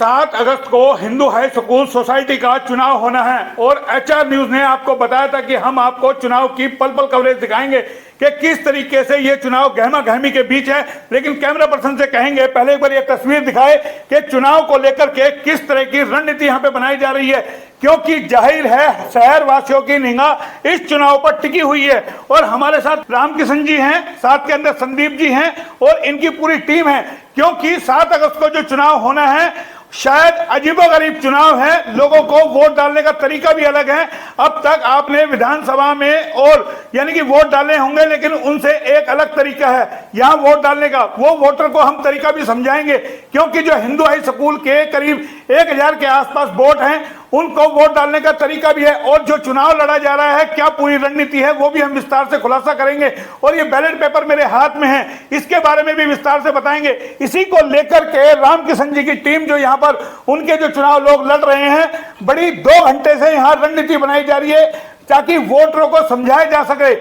7 अगस्त को Hindu high school society का चुनाव होना है और एचआर न्यूज ने आपको बताया था कि हम आपको चुनाव की पल पल कवरेज दिखाएंगे कि किस तरीके से ये चुनाव गहमा गहमी के बीच है। लेकिन कैमरा पर्सन से कहेंगे पहले एक बार ये तस्वीर दिखाए कि चुनाव को लेकर के किस तरह की रणनीति यहाँ पे बनाई जा रही है, क्योंकि जाहिर है शहर वासियों की निगाह इस चुनाव पर टिकी हुई है। और हमारे साथ रामकिशन जी हैं, साथ के अंदर संदीप जी हैं और इनकी पूरी टीम है, क्योंकि 7 अगस्त को जो चुनाव होना है शायद अजीबोगरीब चुनाव है। लोगों को वोट डालने का तरीका भी अलग है। अब तक आपने विधानसभा में और यानी कि वोट डालने होंगे, लेकिन उनसे एक अलग तरीका है यहाँ वोट डालने का। वो वोटर को हम तरीका भी समझाएंगे, क्योंकि जो हिंदू हाई स्कूल के करीब 1000 के आसपास वोट हैं, उनको वोट डालने का तरीका भी है। और जो चुनाव लड़ा जा रहा है, क्या पूरी रणनीति है, वो भी हम विस्तार से खुलासा करेंगे। और ये बैलेट पेपर मेरे हाथ में है, इसके बारे में भी विस्तार से बताएंगे। इसी को लेकर के रामकिशन जी की टीम जो यहाँ पर उनके जो चुनाव लोग लड़ रहे हैं, बड़ी 2 घंटे से यहाँ रणनीति बनाई जा रही है ताकि वोटरों को समझाया जा सके,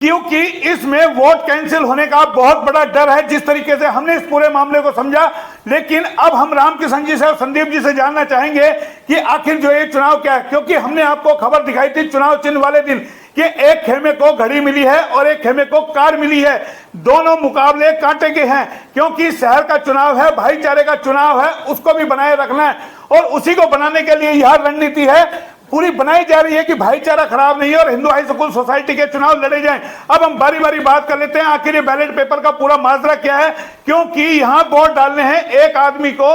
क्योंकि इसमें वोट कैंसिल होने का बहुत बड़ा डर है। जिस तरीके से हमने इस पूरे मामले को समझा, लेकिन अब हम रामकिशन जी से और संदीप जी से जानना चाहेंगे कि आखिर जो ये चुनाव क्या है, क्योंकि हमने आपको खबर दिखाई थी चुनाव चिन्ह वाले दिन कि एक खेमे को घड़ी मिली है और एक खेमे को कार मिली है। दोनों मुकाबले कांटे के हैं, क्योंकि शहर का चुनाव है, भाईचारे का चुनाव है, उसको भी बनाए रखना है। और उसी को बनाने के लिए यह रणनीति है पूरी बनाई जा रही है कि भाईचारा खराब नहीं है और हिंदू हाई स्कूल सोसाइटी के चुनाव लड़े जाएं। अब हम बारी बारी बात कर लेते हैं आखिर ये बैलेट पेपर का पूरा माजरा क्या है, क्योंकि यहां वोट डालने हैं एक आदमी को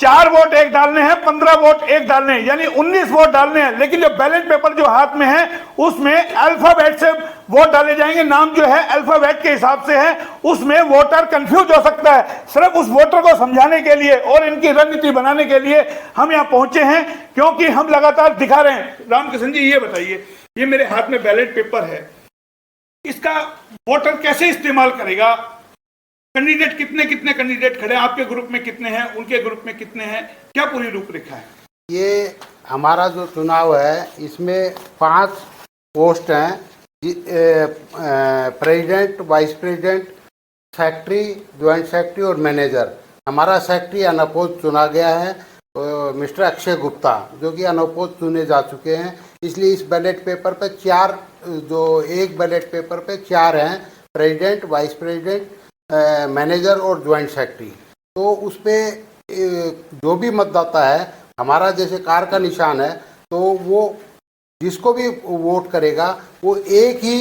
4 वोट एक डालने हैं, 15 वोट एक डालने हैं, यानी 19 वोट डालने हैं। लेकिन जो बैलेट पेपर जो हाथ में है उसमें अल्फाबेट से वोट डाले जाएंगे। नाम जो है अल्फाबेट के हिसाब से है, उसमें वोटर कंफ्यूज हो सकता है। सिर्फ उस वोटर को समझाने के लिए और इनकी रणनीति बनाने के लिए हम यहाँ पहुंचे हैं, क्योंकि हम लगातार दिखा रहे हैं। रामकिशन जी ये बताइए, ये मेरे हाथ में बैलेट पेपर है, इसका वोटर कैसे इस्तेमाल करेगा? कैंडिडेट कितने कितने कैंडिडेट खड़े हैं, आपके ग्रुप में कितने हैं, उनके ग्रुप में कितने हैं, क्या पूरी रूपरेखा है? ये हमारा जो चुनाव है इसमें 5 पोस्ट हैं, president, vice president, secretary, joint secretary और मैनेजर। हमारा सेक्रेटरी अनअपोज चुना गया है मिस्टर अक्षय गुप्ता, जो कि अनअपोज चुने जा चुके हैं। इसलिए इस बैलेट पेपर पे 4 जो एक बैलेट पेपर पे 4 हैं, प्रेसिडेंट, वाइस प्रेसिडेंट, मैनेजर और ज्वाइंट सेक्रेटरी। तो उस पर जो भी मतदाता है, हमारा जैसे कार का निशान है, तो वो जिसको भी वोट करेगा वो एक ही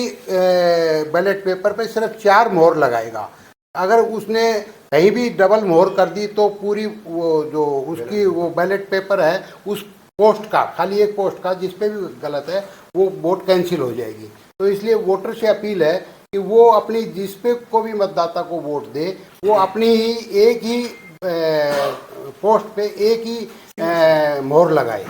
बैलेट पेपर पे सिर्फ 4 मोहर लगाएगा। अगर उसने कहीं भी डबल मोहर कर दी तो पूरी वो जो उसकी वो बैलेट पेपर है उस पोस्ट का, खाली एक पोस्ट का जिस पे भी गलत है, वो वोट कैंसिल हो जाएगी। तो इसलिए वोटर से अपील है कि वो अपनी जिस पे को भी मतदाता को वोट दे, वो अपनी ही एक ही पोस्ट पे एक ही मोहर लगाए।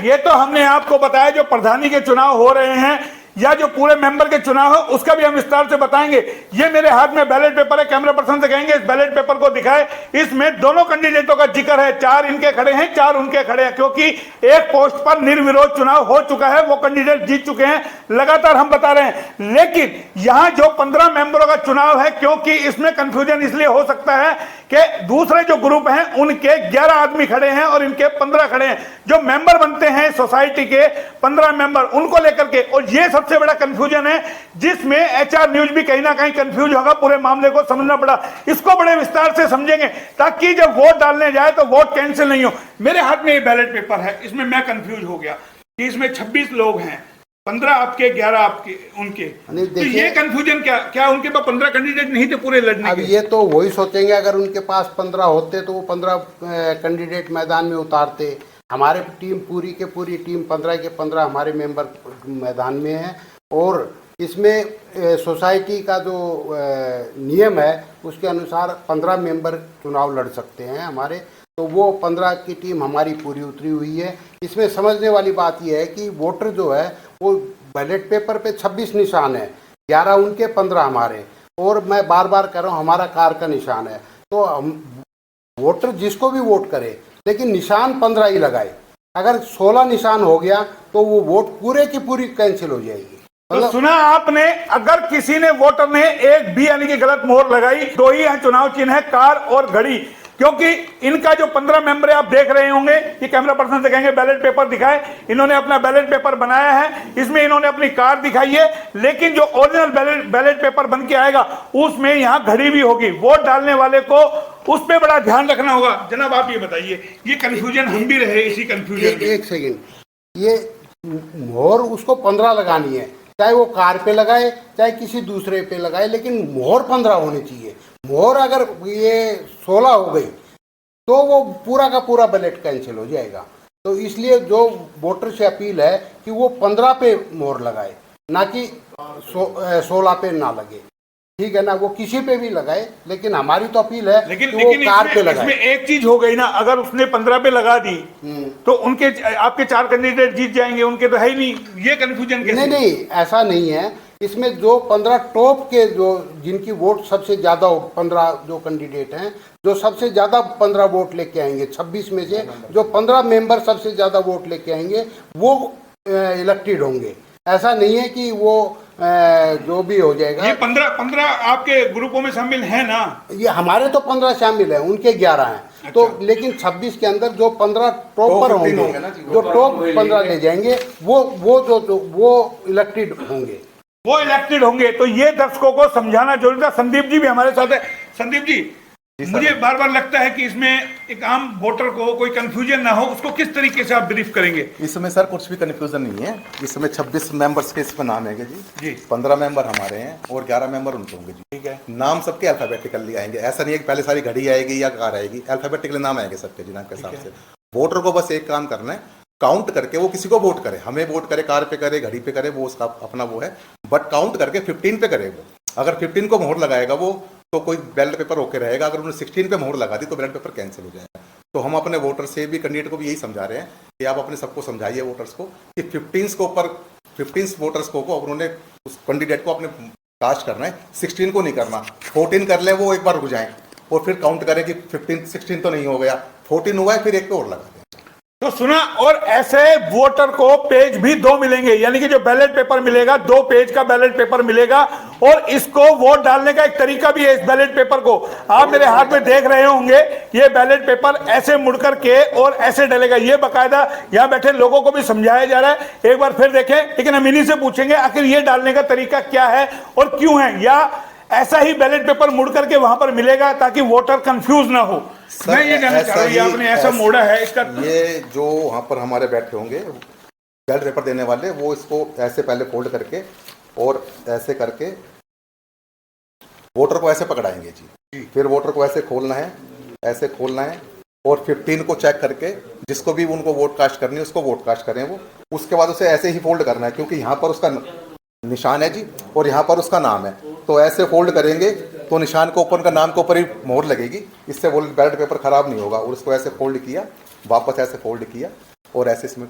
ये तो हमने आपको बताया जो प्रधानी के चुनाव हो रहे हैं या जो पूरे मेंबर के चुनाव है उसका भी हम विस्तार से बताएंगे। ये मेरे हाथ में बैलेट पेपर है, कैमरा पर्सन से कहेंगे इस बैलेट पेपर को दिखाए। इसमें दोनों कैंडिडेटों का जिक्र है, 4 इनके खड़े हैं, 4 उनके खड़े हैं, क्योंकि एक पोस्ट पर निर्विरोध चुनाव हो चुका है, वो कैंडिडेट जीत चुके हैं, लगातार हम बता रहे हैं। लेकिन यहाँ जो 15 मेंबरों का चुनाव है, क्योंकि इसमें कंफ्यूजन इसलिए हो सकता है कि दूसरे जो ग्रुप हैं उनके 11 आदमी खड़े हैं और इनके 15 खड़े हैं। जो मेंबर बनते हैं सोसाइटी के 15 मेंबर, उनको लेकर के, और ये सबसे बड़ा कंफ्यूजन है जिसमें एचआर न्यूज भी कहीं ना कहीं कंफ्यूज होगा। पूरे मामले को समझना पड़ा, इसको बड़े विस्तार से समझेंगे ताकि जब वोट डालने जाए तो वोट कैंसिल नहीं हो। मेरे हाथ में ये बैलेट पेपर है, इसमें मैं कंफ्यूज हो गया कि इसमें 26 लोग हैं, 15 आपके, 11 आपके, उनके। तो ये कंफ्यूजन क्या उनके पास 15 कैंडिडेट नहीं थे पूरे लड़ने अब के? ये तो वही सोचेंगे, अगर उनके पास 15 होते तो वो 15 कैंडिडेट मैदान में उतारते। हमारे टीम पूरी के पूरी टीम 15 के 15 हमारे मेंबर मैदान में हैं। और इसमें सोसाइटी का जो नियम है उसके अनुसार 15 मेंबर चुनाव लड़ सकते हैं हमारे। तो वो 15 की टीम हमारी पूरी उतरी हुई है। इसमें समझने वाली बात यह है कि वोटर जो है वो बैलेट पेपर पे 26 निशान है, 11 उनके, 15 हमारे। और मैं बार बार कह रहा हूँ हमारा कार का निशान है। तो हम वोटर जिसको भी वोट करे, लेकिन निशान 15 ही लगाए। अगर 16 निशान हो गया तो वो वोट पूरे की पूरी कैंसिल हो जाएगी। तो सुना आपने, अगर किसी ने वोटर ने एक भी यानी कि गलत मोहर लगाई, 2 ही चुनाव चिन्ह है, कार और घड़ी, क्योंकि इनका जो 15 मेंबर है, आप देख रहे होंगे, ये कैमरा पर्सन से कहेंगे बैलेट पेपर दिखाए, इन्होंने अपना बैलेट पेपर बनाया है, इसमें इन्होंने अपनी कार दिखाई है, लेकिन जो ओरिजिनल बैलेट पेपर बन के आएगा उसमें यहाँ घड़ी भी होगी। वोट डालने वाले को उस पर बड़ा ध्यान रखना होगा। जनाब आप ये बताइए, ये कंफ्यूजन हम भी रहे इसी कंफ्यूजन। एक सेकंड, ये मोहर उसको 15 लगानी है, चाहे वो कार पे लगाए चाहे किसी दूसरे पे लगाए, लेकिन मोहर 15 होनी चाहिए। मोहर अगर ये 16 हो गई तो वो पूरा का पूरा बैलेट कैंसिल हो जाएगा। तो इसलिए जो वोटर से अपील है कि वो 15 पे मोहर लगाए, ना कि 16 पे ना लगे, ठीक है ना। वो किसी पे भी लगाए, लेकिन हमारी तो अपील है लेकिन कि वो कार पे लगाए। इसमें एक चीज हो गई ना, अगर उसने 15 पे लगा दी तो उनके आपके 4 कैंडिडेट जीत जाएंगे, उनके तो है ही नहीं। ये कंफ्यूजन कैसे? नहीं, ऐसा नहीं है। इसमें जो 15 टॉप के जो जिनकी वोट सबसे ज्यादा हो, 15 जो कैंडिडेट हैं जो सबसे ज्यादा 15 वोट लेके आएंगे, 26 में से जो 15 मेंबर सबसे ज्यादा वोट लेके आएंगे वो इलेक्टेड होंगे। ऐसा नहीं है कि वो जो भी हो जाएगा। ये 15 आपके ग्रुपों में शामिल है ना? ये हमारे तो 15 शामिल है, उनके 11 हैं। अच्छा। तो लेकिन 26 के अंदर जो 15 टॉप पर होंगे, जो टॉप 15 ले जाएंगे वो इलेक्टेड होंगे, वो इलेक्टेड होंगे। तो ये दर्शकों को समझाना जरूरी था। संदीप जी भी हमारे साथ है। संदीप जी, मुझे बार बार लगता है कि इसमें एक आम वोटर को कोई कंफ्यूजन ना हो, उसको किस तरीके से आप ब्रीफ करेंगे? इसमें सर कुछ भी कंफ्यूजन नहीं है। इसमें 26 मेंबर्स के इसमें नाम है जी 15 मेंबर हमारे हैं और 11 मेंबर उनके होंगे जी, ठीक है। नाम सबके अल्फाबेटिकली आएंगे, ऐसा नहीं है कि पहले सारी घड़ी आएगी या कार आएगी, अल्फाबेटिकली नाम आएंगे सबके जी, नाम के हिसाब से। वोटर को बस एक काम करना है, काउंट करके वो किसी को वोट करे, हमें वोट करे, कार पे करे, घड़ी पे करे, वो उसका अपना वो है, बट काउंट करके 15 पे करे वो। अगर 15 को मोहर लगाएगा वो तो कोई बैलेट पेपर ओके रहेगा, अगर उन्होंने 16 पे मोहर लगा दी तो बैलेट पेपर कैंसिल हो जाएगा। तो हम अपने वोटर से भी, कैंडिडेट को भी यही समझा रहे हैं कि आप अपने सबको समझाइए वोटर्स को कि 15 वोटर्स को उन्होंने उस कैंडिडेट को अपने कास्ट करना है, 16 को नहीं करना। 14 कर ले, वो एक बार रुक जाएं और फिर काउंट करें कि 16 तो नहीं हो गया, 14 हुआ है, फिर एक पे और लगा दें। तो सुना। और ऐसे वोटर को पेज भी 2 मिलेंगे, यानी कि जो बैलेट पेपर मिलेगा 2 पेज का बैलेट पेपर मिलेगा। और इसको वोट डालने का एक तरीका भी है। इस बैलेट पेपर को आप मेरे हाथ में देख रहे होंगे, ये बैलेट पेपर ऐसे मुड़ करके और ऐसे डलेगा। ये बाकायदा यहाँ बैठे लोगों को भी समझाया जा रहा है। एक बार फिर देखें, लेकिन हम इन्हीं से पूछेंगे आखिर ये डालने का तरीका क्या है और क्यों है, या ऐसा ही बैलेट पेपर मुड़ करके वहां पर मिलेगा ताकि वोटर कंफ्यूज ना हो। मैं ये जानना चाह रहा हूं, आपने ऐसा मोड़ा है इसका। ये जो वहां पर हमारे बैठे होंगे बैलेट पेपर देने वाले, वो इसको ऐसे पहले फोल्ड करके और ऐसे करके वोटर को ऐसे पकड़ाएंगे जी। फिर वोटर को ऐसे खोलना है, ऐसे खोलना है और 15 को चेक करके जिसको भी उनको वोट कास्ट करनी है उसको वोट कास्ट करें वो। उसके बाद उसे ऐसे ही फोल्ड करना है, क्योंकि यहाँ पर उसका निशान है जी और यहाँ पर उसका नाम है। तो ऐसे फोल्ड करेंगे तो निशान के ऊपर का नाम के ऊपर ही मोहर लगेगी, इससे वो बैलेट पेपर खराब नहीं होगा। और उसको ऐसे फोल्ड किया, वापस ऐसे फोल्ड किया और ऐसे इसमें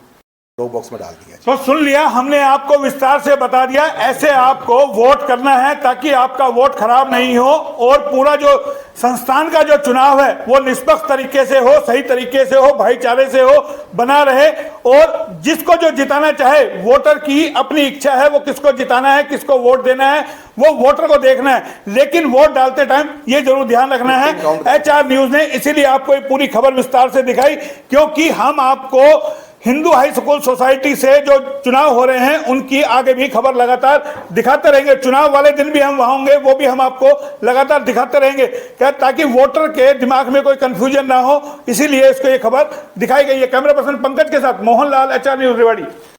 ड्रॉप बॉक्स में डाल दिया। तो सुन लिया, हमने आपको विस्तार से बता दिया। ऐसे आपको वोट करना है ताकि आपका वोट खराब नहीं हो और पूरा जो संस्थान का जो चुनाव है वो निष्पक्ष तरीके से हो, सही तरीके से हो, भाईचारे से हो, बना रहे। और जिसको जो जिताना चाहे, वोटर की अपनी इच्छा है वो किसको जिताना है, किसको वोट देना है, वो वोटर को देखना है। लेकिन वोट डालते टाइम ये जरूर ध्यान रखना है। HR न्यूज ने इसीलिए आपको ये पूरी खबर विस्तार से दिखाई, क्योंकि हम आपको हिंदू हाई स्कूल सोसाइटी से जो चुनाव हो रहे हैं उनकी आगे भी खबर लगातार दिखाते रहेंगे। चुनाव वाले दिन भी हम वहां होंगे, वो भी हम आपको लगातार दिखाते रहेंगे, क्या ताकि वोटर के दिमाग में कोई कंफ्यूजन ना हो। इसीलिए इसको ये खबर दिखाई गई है। कैमरा पर्सन पंकज के साथ मोहन लाल, HR न्यूज रेवाड़ी।